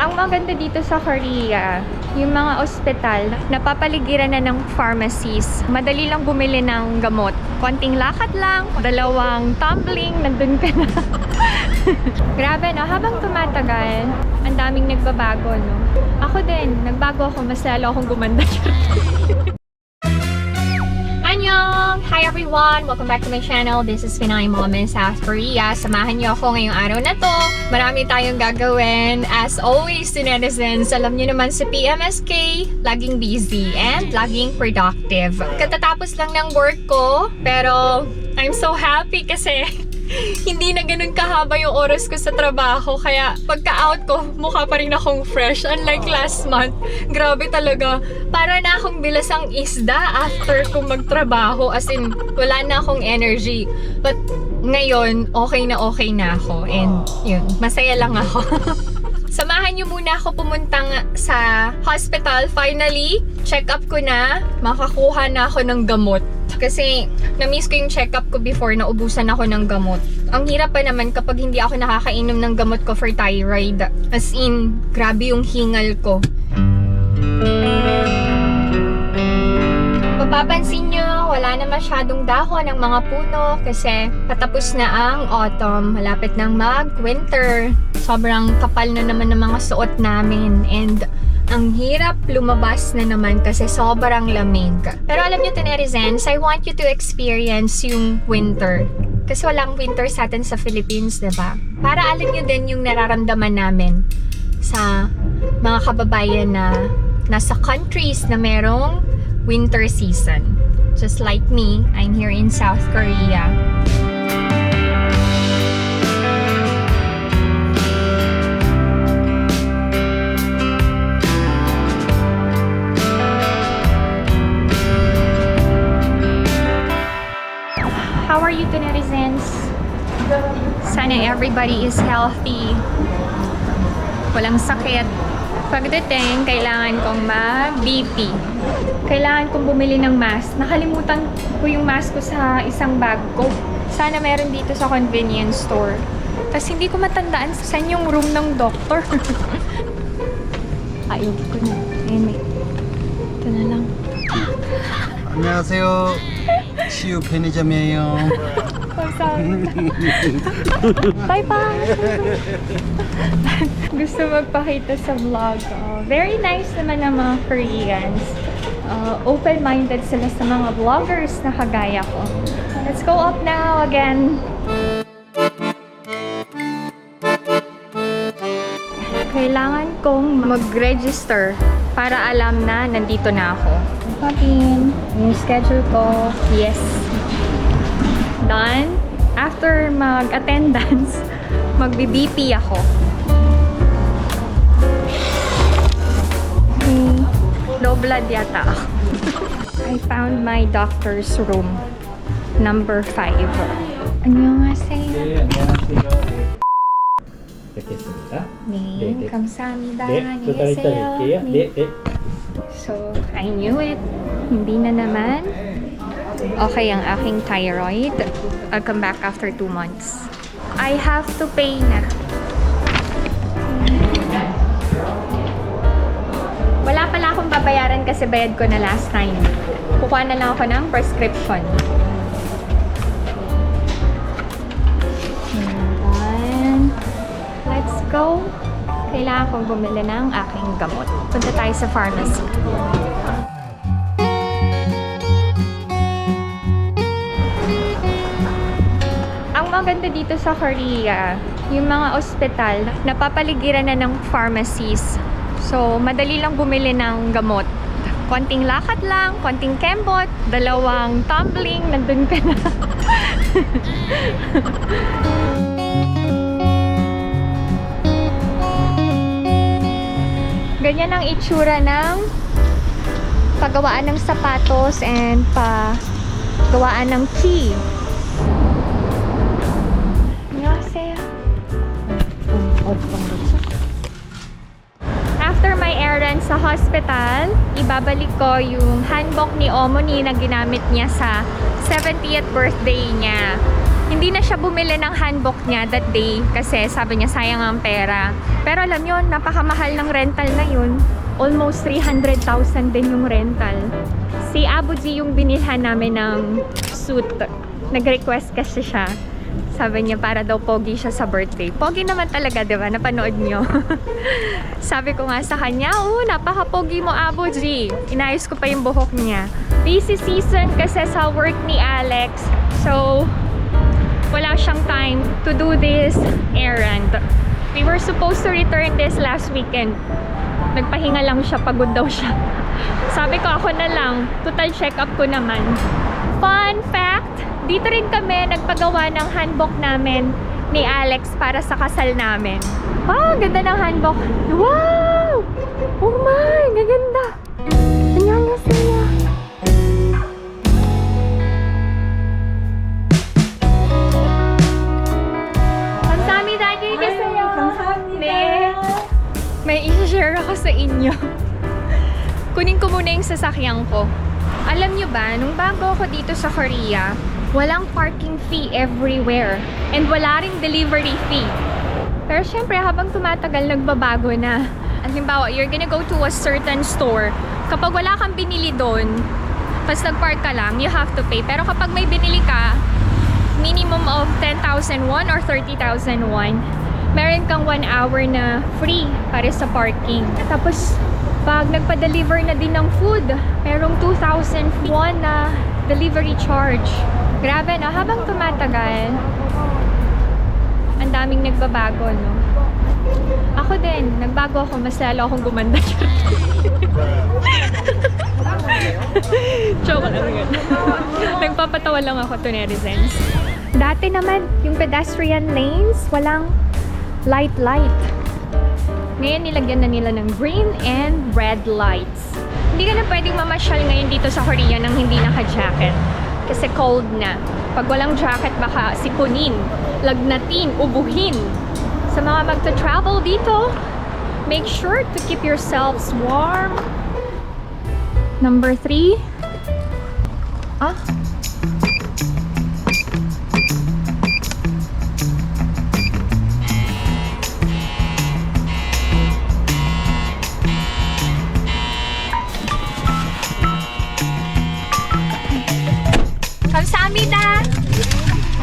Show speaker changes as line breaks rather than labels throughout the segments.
Ang maganda dito sa Korea, yung mga ospital, napapaligiran na ng pharmacies. Madali lang bumili ng gamot. Konting lakad lang, dalawang tumbling, nandun ka na. Grabe no, habang tumatagal, ang daming nagbabago no. Ako din, nagbago ako, mas lalo akong gumanda. Annyeong! Hi everyone! Welcome back to my channel. This is Pinay Mom in South Korea. Samahan niyo ako ngayong araw na to. Marami tayong gagawin. As always, to netizens, alam niyo naman sa PMSK, laging busy and laging productive. Katatapos lang ng work ko, pero I'm so happy kasi hindi na ganun kahaba yung oras ko sa trabaho. Kaya pagka-out ko, mukha pa rin akong fresh. Unlike last month, grabe talaga. Para na akong bilasang isda after kong magtrabaho. As in, wala na akong energy. But ngayon, okay na ako. And yun, masaya lang ako. Samahan niyo muna ako pumunta sa hospital. Finally, check-up ko na. Makakuha na ako ng gamot. Kasi na-miss ko yung check-up ko before na ubusan ako ng gamot. Ang hirap pa naman kapag hindi ako nakakainom ng gamot ko for thyroid. As in, grabe yung hingal ko. Mapapansin nyo, wala na masyadong dahon ng mga puno kasi patapos na ang autumn. Malapit nang mag-winter. Sobrang kapal na naman ng mga suot namin. And ang hirap lumabas na naman kasi sobrang lamig. Pero alam nyo, netizens, I want you to experience yung winter. Kasi walang winter sa atin sa Philippines, diba? Para alam nyo din yung nararamdaman namin sa mga kababayan na nasa countries na merong winter season. Just like me, I'm here in South Korea. How are you, netizens? Sana everybody is healthy. Walang sakit. Pagdating, kailangan kong mag-BP. Kailangan kong bumili ng mask. Nakalimutan ko yung mask ko sa isang bag ko. Sana meron dito sa convenience store. Tapos hindi ko matandaan saan yung room ng doctor. Ayun ko na. Ayun, may. Ito na lang.
안녕하세요. 시우 편의점이에요.
Kamsahamnida. Bye-bye! Gusto magpakita sa vlog. Very nice naman ang mga Koreans. Open-minded sila sa mga vloggers na kagaya ko. Let's go up now again. Kailangan kong mag-register para alam na nandito na ako. Pagin, yung schedule ko, yes. Done. After mag-attendance, magbi-BP ako. Low blood yata ako. I found my doctor's room. Number 5. 안녕하세요.
네, 안녕하세요. 뵙겠습니다.
네, 감사합니다.
네, 조금 이따 뵐게요. 네, 네.
So, I knew it. Hindi na naman. Okay ang aking thyroid. I'll come back after 2 months. I have to pay na. Wala pala akong babayaran kasi bayad ko na last time. Kukuha na lang ako ng prescription. And let's go. Kailangan kong bumili ng aking gamot. Punta tayo sa pharmacy. Ang maganda dito sa Korea, yung mga ospital, napapaligiran na ng pharmacies. So, madali lang bumili ng gamot. Konting lakad lang, konting kembot, dalawang tumbling, nandun ka na. Ganyan ang itsura ng paggawaan ng sapatos and paggawaan ng key. 안녕하세요. After my errand sa hospital, ibabalik ko yung handbook ni Omoni na ginamit niya sa 70th birthday niya. Hindi na siya bumili ng handbook niya that day kasi sabi niya sayang ang pera. Pero alam niyo, napakamahal ng rental na yun. Almost 300,000 din yung rental. Si Abu G yung binilhan namin ng suit. Nag-request kasi siya. Sabi niya para daw pogi siya sa birthday. Pogi naman talaga, di ba? Napanood niyo. Sabi ko nga sa kanya, napaka-pogi mo, Abu G. Inayos ko pa yung buhok niya. Busy season kasi sa work ni Alex. So, wala siyang time to do this errand. We were supposed to return this last weekend. Nagpahinga lang siya, pagod daw siya. Sabi ko ako na lang, total check-up ko naman. Fun fact, dito rin kami nagpagawa ng handbook namin ni Alex para sa kasal namin. Wow, ganda ng handbook. Wow! Oh my, gaganda. Annyeonghaseyo. Kamsahamnida, 안녕히계세요. May i-share ako sa inyo. Kunin ko muna yung sasakyan ko. Alam nyo ba, nung bago ako dito sa Korea, walang parking fee everywhere. And wala ring delivery fee. Pero syempre, habang tumatagal, nagbabago na. Halimbawa, you're gonna go to a certain store. Kapag wala kang binili doon, pas nag-park ka lang, you have to pay. Pero kapag may binili ka, minimum of 10,000 won or 30,000 won, meron kang 1 hour na free para sa parking. Tapos, pag nagpa-deliver na din ng food, merong 2,000 won na delivery charge. Grabe na, habang tumatagal, ang daming nagbabago, no? Ako din, nagbago ako, mas lalo akong gumanda. Joke lang yun. Nagpapatawa lang ako to netizens. Dati naman, yung pedestrian lanes, walang light. Ngayon, nilagyan na nila ng green and red lights. Hindi ka na pwedeng mamasyal ngayon dito sa Korea nang hindi naka-jacket. Kasi cold na. Pag walang jacket, baka sipunin, lagnatin, ubuhin. Sa mga magta-travel dito, make sure to keep yourselves warm. Number 3. Kamsahamnida!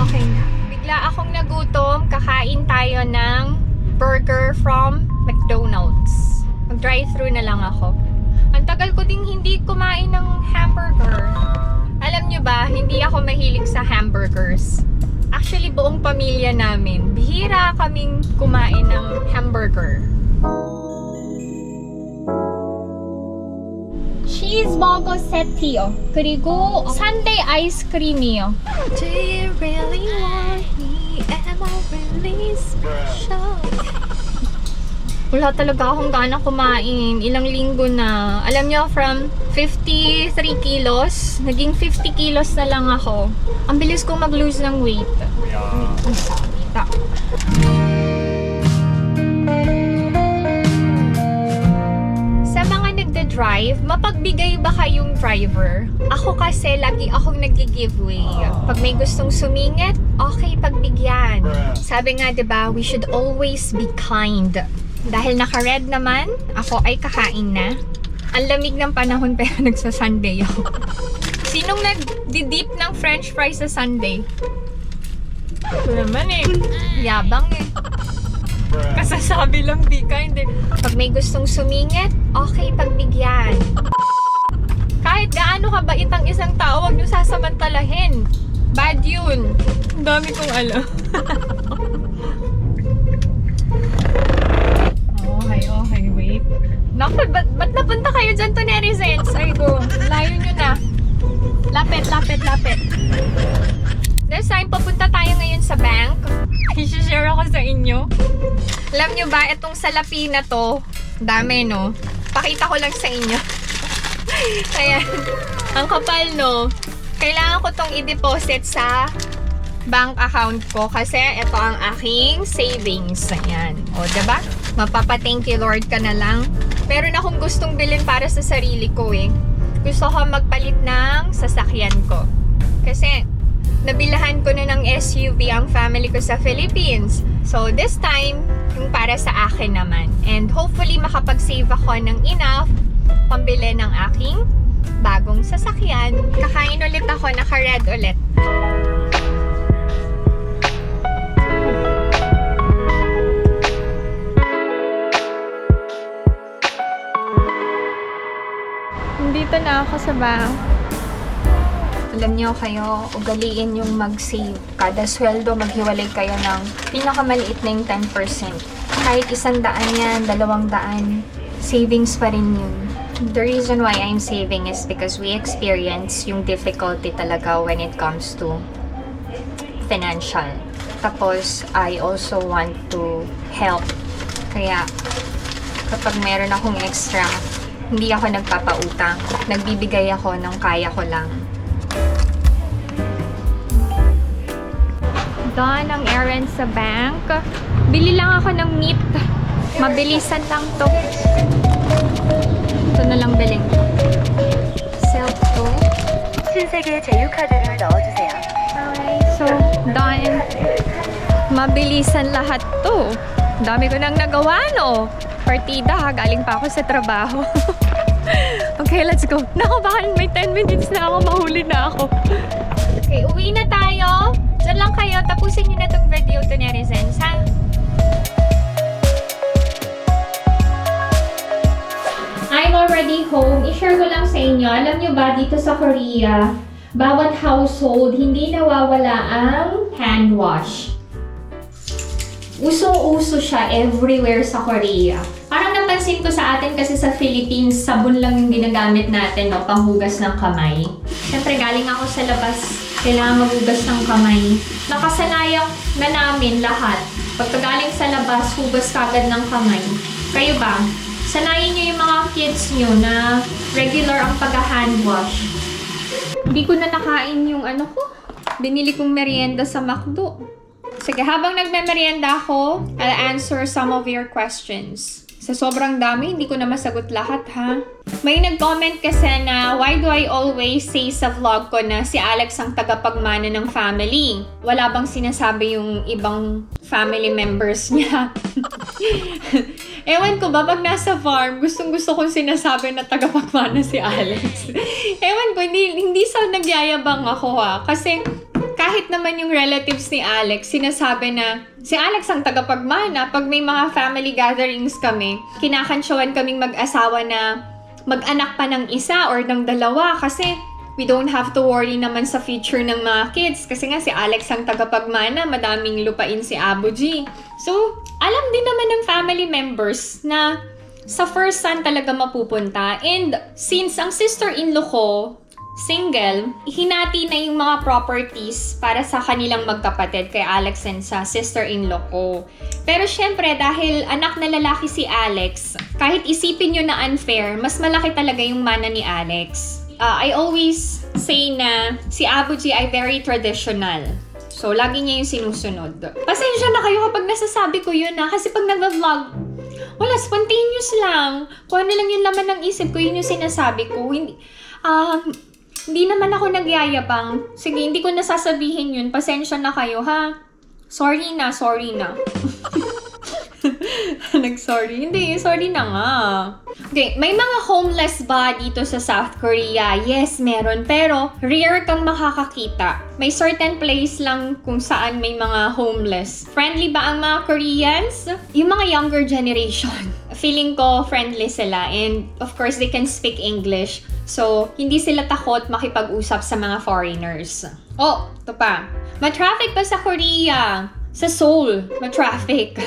Okay na. Bigla akong nagutom. Kakain tayo ng burger from McDonald's. Mag-drive-thru na lang ako. Ang tagal ko ding hindi kumain ng hamburger. Alam nyo ba, hindi ako mahilig sa hamburgers. Actually, buong pamilya namin, bihira kaming kumain ng hamburger. 치즈버거 세트요. 그리고 산대 아이스크림이요. Do you really want me? Am I really special? Wala talaga akong gana kumain. Ilang linggo na. Alam nyo, from 53 kilos, naging 50 kilos na lang ako. Ang bilis kong mag-lose ng weight. Sa mga nagda-drive, mapagbigay ba kayong driver? Ako kasi, lagi akong nag-giveaway. Pag may gustong sumingit, okay, pagbigyan. Sabi nga, diba, we should always be kind. Dahil naka-red naman, ako ay kakain na. Ang lamig ng panahon pero nagsa-sundae ako. Sinong nag-dip ng french fries sa Sunday? Ito naman eh. Yabang eh. Kasasabi lang di ka, hindi. Pag may gustong sumingit, okay, pagbigyan. Kahit gaano kabait ang isang tao, huwag nyo sasamantalahin. Bad yun. Ang dami kong alam. Okay, wait. Naku, ba't napunta kayo dyan to netizens? Ay go, layo nyo na. Lapit. This time, papunta tayo ngayon sa bank. I-share ako sa inyo. Alam nyo ba, itong salapi na to, dami no? Pakita ko lang sa inyo. Ayan. Ang kapal no? Kailangan ko tong i-deposit sa bank account ko kasi ito ang aking savings. Ayan. O, diba? Mapapa-thank you Lord ka na lang. Meron akong gustong bilhin para sa sarili ko eh. Gusto ko magpalit ng sasakyan ko. Kasi, nabilahan ko na ng SUV ang family ko sa Philippines. So this time, yung para sa akin naman. And hopefully makapag-save ako ng enough pambili ng aking bagong sasakyan. Kakain ulit ako, naka-red ulit. Dito na ako sa bahay. Alam niyo kayo, ugaliin yung mag-save. Kada sweldo, maghiwalay kayo ng pinakamaliit na yung 10%. Kahit 100 yan, 200, savings pa rin yun. The reason why I'm saving is because we experience yung difficulty talaga when it comes to financial. Tapos, I also want to help. Kaya, kapag meron akong extra, hindi ako nagpapautang. Nagbibigay ako ng kaya ko lang. Done ang errand sa bank. Bili lang ako ng meat. Mabilisan lang to. Ito na lang biling. Self to. Alright, so done. Mabilisan lahat to. Dami ko nang nagawa, no? Partida ha, galing pa ako sa trabaho. Okay, let's go. Naku, baka may 10 minutes na ako, mahuli na ako. Okay, uwi na tayo. Diyan lang kayo, tapusin nyo na itong video to netizens, ha? I'm already home. I-share ko lang sa inyo. Alam nyo ba, dito sa Korea, bawat household, hindi nawawala ang hand wash. Usong-uso siya everywhere sa Korea. Parang napansin ko sa atin kasi sa Philippines, sabon lang yung ginagamit natin, no? Panghugas ng kamay. Siyempre, galing ako sa labas, kailangan maghugas ng kamay. Nakasanayan na namin lahat. Pagkagaling sa labas, hugas kagad ng kamay. Kayo ba? Sanayin nyo yung mga kids nyo na regular ang pag-hand wash. Hindi ko na nakain yung ano ko. Binili kong merienda sa McDo. Sige, habang nagme-merienda ako, I'll answer some of your questions. Sa sobrang dami, hindi ko na masagot lahat, ha? May nag-comment kasi na, why do I always say sa vlog ko na si Alex ang tagapagmana ng family? Wala bang sinasabi yung ibang family members niya? Ewan ko ba, pag nasa farm, gustong-gusto kong sinasabi na tagapagmana si Alex. Ewan ko, hindi sa nagyayabang ako, ha? Kasi kahit naman yung relatives ni Alex, sinasabi na si Alex ang tagapagmana. Pag may mga family gatherings kami, kinakansyawan kaming mag-asawa na mag-anak pa ng isa or ng dalawa kasi we don't have to worry naman sa future ng mga kids. Kasi nga si Alex ang tagapagmana, madaming lupain si Abu G. So, alam din naman ng family members na sa first son talaga mapupunta. And since ang sister-in-law ko, single, hinati na yung mga properties para sa kanilang magkapatid kay Alex and sa sister-in-law ko. Pero syempre, dahil anak na lalaki si Alex, kahit isipin nyo na unfair, mas malaki talaga yung mana ni Alex. I always say na si Abu G ay very traditional. So, lagi niya yung sinusunod. Pasensya na kayo kapag nasasabi ko yun, ha? Kasi pag nag-vlog, wala, spontaneous lang. Kung ano lang yung laman ng isip ko, yun yung sinasabi ko. Hindi naman ako nagyayabang. Sige, hindi ko nasasabihin yun. Pasensya na kayo, ha? Sorry na. Nag-sorry. Hindi, sorry na nga. Okay, may mga homeless ba dito sa South Korea? Yes, meron. Pero, rare kang makakakita. May certain place lang kung saan may mga homeless. Friendly ba ang mga Koreans? Yung mga younger generation. Feeling ko friendly sila. And, of course, they can speak English. So, hindi sila takot makipag-usap sa mga foreigners. Oh, ito pa. Ma-traffic ba sa Korea? Sa Seoul, ma-traffic.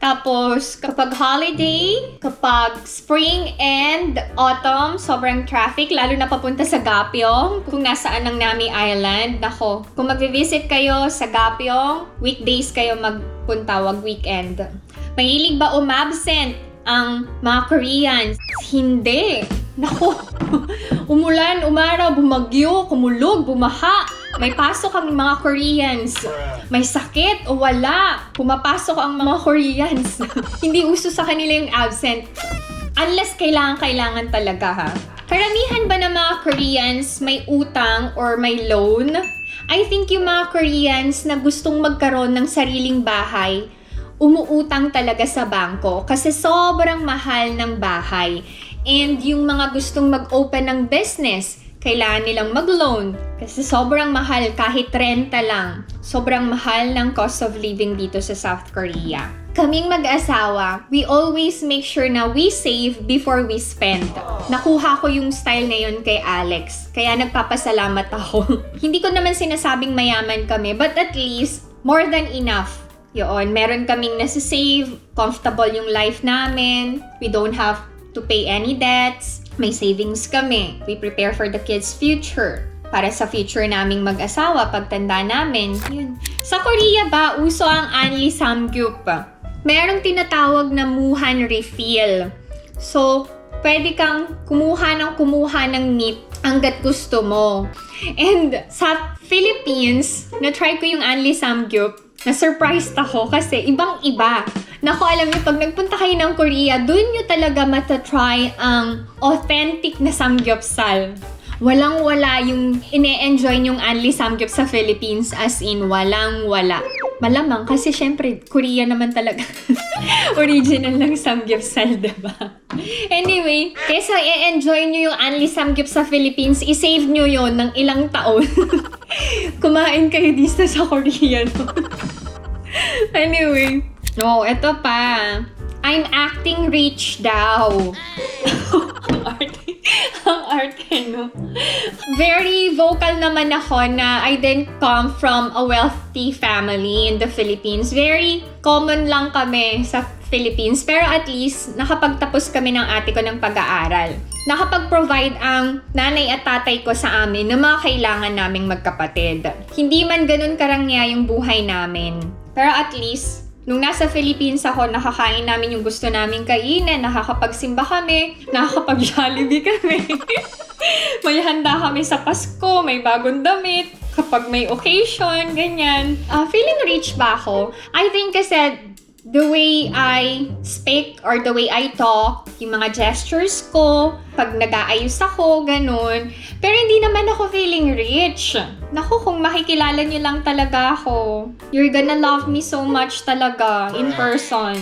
Tapos, kapag holiday, kapag spring and autumn, sobrang traffic, lalo na papunta sa Gapyeong. Kung nasaan ang Nami Island, nako. Kung mag-visit kayo sa Gapyeong, weekdays kayo magpunta, wag weekend. Mahilig ba umabsent ang mga Koreans? Hindi. Nako, umulan, umaraw, bumagyo, kumulog, bumaha. May pasok ang mga Koreans. May sakit o wala. Pumapasok ang mga Koreans. Hindi uso sa kanila yung absent. Unless kailangan talaga, ha. Karamihan ba ng mga Koreans may utang or may loan? I think yung mga Koreans na gustong magkaroon ng sariling bahay, umuutang talaga sa bangko kasi sobrang mahal ng bahay. And yung mga gustong mag-open ng business, kailangan nilang mag-loan kasi sobrang mahal kahit renta lang. Sobrang mahal ng cost of living dito sa South Korea. Kaming mag-asawa, we always make sure na we save before we spend. Nakuha ko yung style na yun kay Alex, kaya nagpapasalamat ako. Hindi ko naman sinasabing mayaman kami, but at least more than enough. Yun, meron kaming nasa-save, comfortable yung life namin, we don't have to pay any debts, may savings kami, we prepare for the kids' future. Para sa future naming mag-asawa, pagtanda namin, yun. Sa Korea ba, uso ang Anli Samgyup. Merong tinatawag na Muhan Refill. So, pwede kang kumuha ng meat hanggat gusto mo. And sa Philippines, na-try ko yung Anli Samgyup. Na-surprised ako kasi ibang-iba. Naku, alam niyo, pag nagpunta kayo ng Korea, dun nyo talaga matatry ang authentic na samgyeopsal. Walang-wala yung ine-enjoy nyong Anli Samgyup sa Philippines, as in walang-wala. Malamang kasi syempre, Korea naman talaga. Original lang samgyeopsal, diba? Anyway, kesa i-enjoy nyo yung Anli Samgyup sa Philippines, i-save nyo yon ng ilang taon. Kumain kayo dito sa Korea, no? Anyway, eto pa. I'm acting rich daw. Ang arte, no? Very vocal naman ako na I didn't come from a wealthy family in the Philippines. Very common lang kami sa Philippines. Pero at least, nakapagtapos kami ng ate ko ng pag-aaral. Nakapag-provide ang nanay at tatay ko sa amin ng mga kailangan naming magkapatid. Hindi man ganun karangya yung buhay namin. Pero at least, nung nasa Philippines ako, nakakain namin yung gusto namin kainin, nakakapagsimba kami, nakakapag-Jollibee kami. May handa kami sa Pasko, may bagong damit, kapag may occasion, ganyan. Feeling rich ba ako? I think kasi the way I speak or the way I talk, yung mga gestures ko, pag nag-aayos ako, ganun. Pero hindi naman ako feeling rich. Naku, kung makikilala nyo lang talaga ako, you're gonna love me so much talaga in person.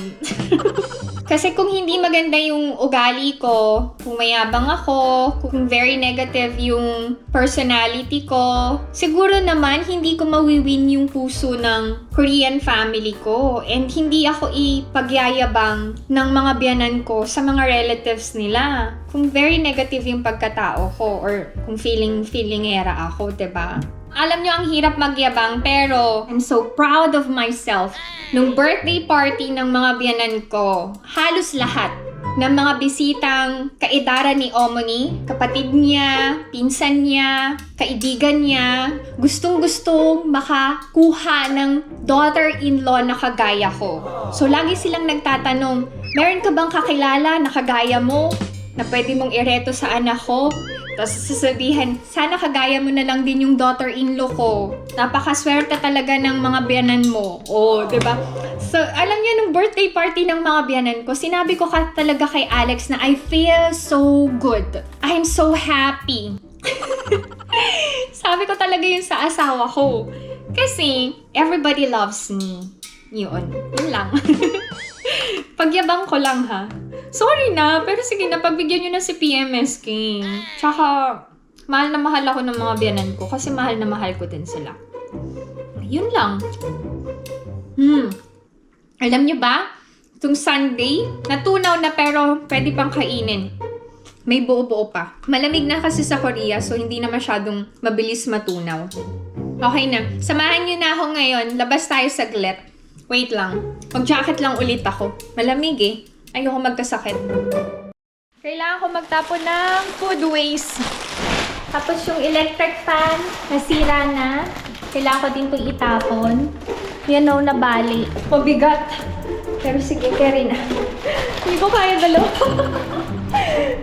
Kasi kung hindi maganda yung ugali ko, kung mayabang ako, kung very negative yung personality ko, siguro naman hindi ko mawiwin yung puso ng Korean family ko. And hindi ako ipagyayabang ng mga biyanan ko sa mga relatives nila. Kung very negative yung pagkatao ko or kung feelingera ako, diba? Alam nyo, ang hirap magyabang pero I'm so proud of myself. Nung birthday party ng mga biyanan ko, halos lahat ng mga bisitang kaedara ni Omoni, kapatid niya, pinsan niya, kaibigan niya, gustong-gustong makakuha ng daughter-in-law na kagaya ko. So lagi silang nagtatanong, meron ka bang kakilala na kagaya mo? Na pwede mong ireto sa anak ko? Tapos sasabihin, sana kagaya mo na lang din yung daughter-in-law ko. Napakaswerte talaga ng mga biyanan mo. Oh, diba? So, alam niyo, nung birthday party ng mga biyanan ko, sinabi ko talaga kay Alex na I feel so good. I'm so happy. Sabi ko talaga yun sa asawa ko. Kasi, everybody loves me. Yun lang. Pagyabang ko lang, ha? Sorry na, pero sige na, pagbigyan nyo na si PMS King. Tsaka, mahal na mahal ako ng mga biyanan ko kasi mahal na mahal ko din sila. Yun lang. Alam nyo ba? Itong Sunday, natunaw na pero pwede pang kainin. May buo-buo pa. Malamig na kasi sa Korea, so hindi na masyadong mabilis matunaw. Okay na. Samahan nyo na ako ngayon. Labas tayo saglit. Wait lang. Mag-jacket lang ulit ako. Malamig eh. Ayoko magkasakit. Kailangan ko magtapon ng food waste. Tapos yung electric fan, nasira na. Kailangan ko din itong itapon. Yan o, nabali. Mabigat. Pero sige, carry na. Hindi ko kaya dalawa.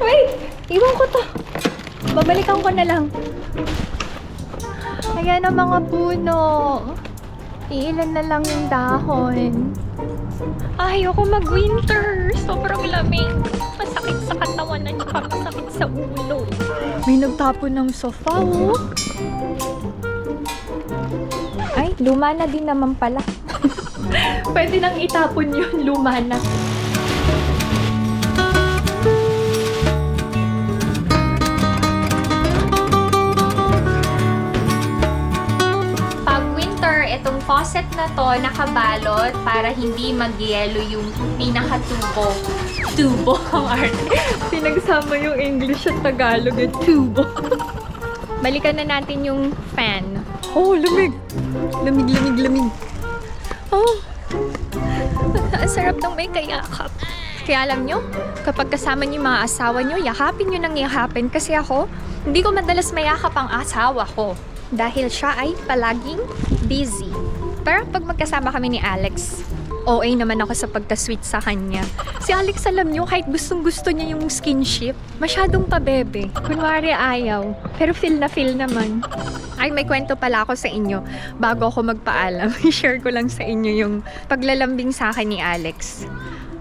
Wait, iwan ko to. Babalikan ko na lang. Ayan ang mga puno. Iilan na lang yung dahon. Ayoko mag-winter. Sobrang lamig. Masakit sa katawan at saka masakit sa ulo. May nagtapon ng sofa, oh. Luma na din naman pala. Pwede nang itapon yun, luma na. Pag winter, itong faucet na to nakabalot para hindi magyelo yung pinakatubo. Tubo ang arte. Pinagsama yung English at Tagalog yung tubo. Balikan na natin yung fan. Oh, lamig! Lamig. Oh, ang sarap ng may kayakap. Kaya alam nyo, kapag kasama nyo yung mga asawa nyo, yakapin nyo nang yakapin. Kasi ako, hindi ko madalas mayakap ang asawa ko. Dahil siya ay palaging busy. Pero pag magkasama kami ni Alex, OA naman ako sa pagka-sweet sa kanya. Si Alex, alam nyo, kahit gustong-gusto niya yung skinship, masyadong pabebe. Kunwari ayaw, pero feel naman. Ay, may kwento pala ako sa inyo. Bago ako magpaalam, i-share ko lang sa inyo yung paglalambing sa akin ni Alex.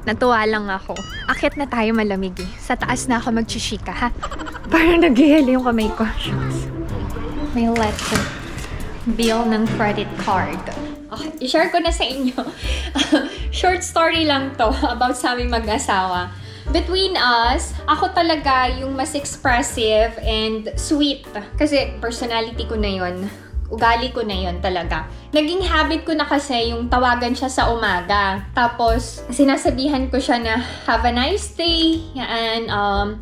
Natuwa lang ako. Akyat na tayo malamig eh. Sa taas na ako magchishika, ha? Parang nag-ihili yung kamay ko. Shucks. May letter. Bill ng credit card. Okay, i-share ko na sa inyo. Short story lang to about sa aming mag-asawa. Between us, ako talaga yung mas expressive and sweet. Kasi personality ko na yun. Ugali ko na yun talaga. Naging habit ko na kasi yung tawagan siya sa umaga. Tapos, sinasabihan ko siya na, have a nice day, and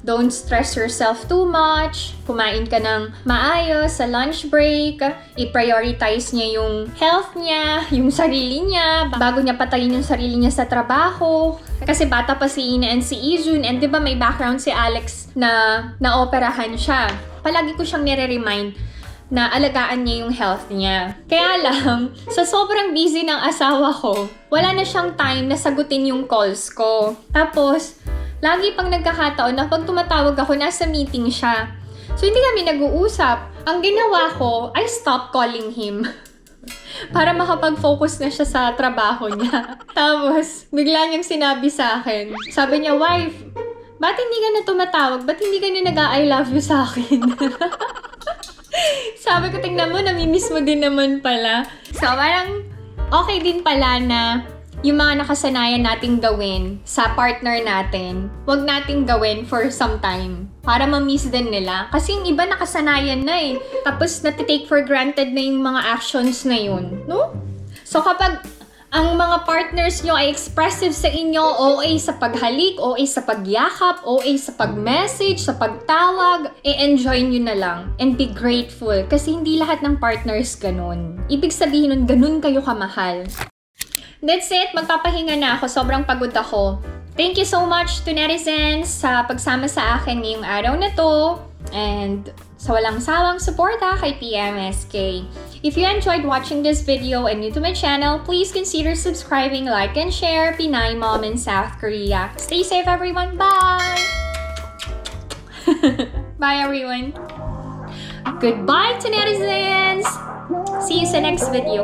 don't stress yourself too much. Kumain ka ng maayos sa lunch break. I-prioritize niya yung health niya, yung sarili niya, bago niya patayin yung sarili niya sa trabaho. Kasi bata pa si Ina and si Izun, and di ba may background si Alex na naoperahan siya. Palagi ko siyang nire-remind na alagaan niya yung health niya. Kaya lang, sa sobrang busy ng asawa ko, wala na siyang time na sagutin yung calls ko. Tapos, lagi pang nagkakataon na pag tumatawag ako, nasa meeting siya. So, hindi kami nag-uusap. Ang ginawa ko, I stopped calling him. Para makapag-focus na siya sa trabaho niya. Tapos, bigla niyang sinabi sa akin. Sabi niya, wife, ba't hindi ka na tumatawag? Ba't hindi ka na nag-I love you sa akin? Sabi ko, tingnan mo, namimiss mo din naman pala. So, parang okay din pala na yung mga nakasanayan nating gawin sa partner natin, wag nating gawin for some time. Para ma-miss din nila. Kasi yung iba nakasanayan na eh. Tapos natitake for granted na yung mga actions na yun. No? So, kapag ang mga partners nyo ay expressive sa inyo, OA sa paghalik, OA sa pagyakap, OA sa pag-message, sa pagtawag, enjoy nyo na lang and be grateful kasi hindi lahat ng partners ganun. Ibig sabihin nun, ganun kayo kamahal. That's it. Magpapahinga na ako. Sobrang pagod ako. Thank you so much to netizens sa pagsama sa akin ngayong araw na to and sa walang sawang suporta kay PMSK. If you enjoyed watching this video and new to my channel, please consider subscribing, like, and share. Pinay Mom in South Korea. Stay safe, everyone. Bye! Bye, everyone. Goodbye to netizens. See you sa next video.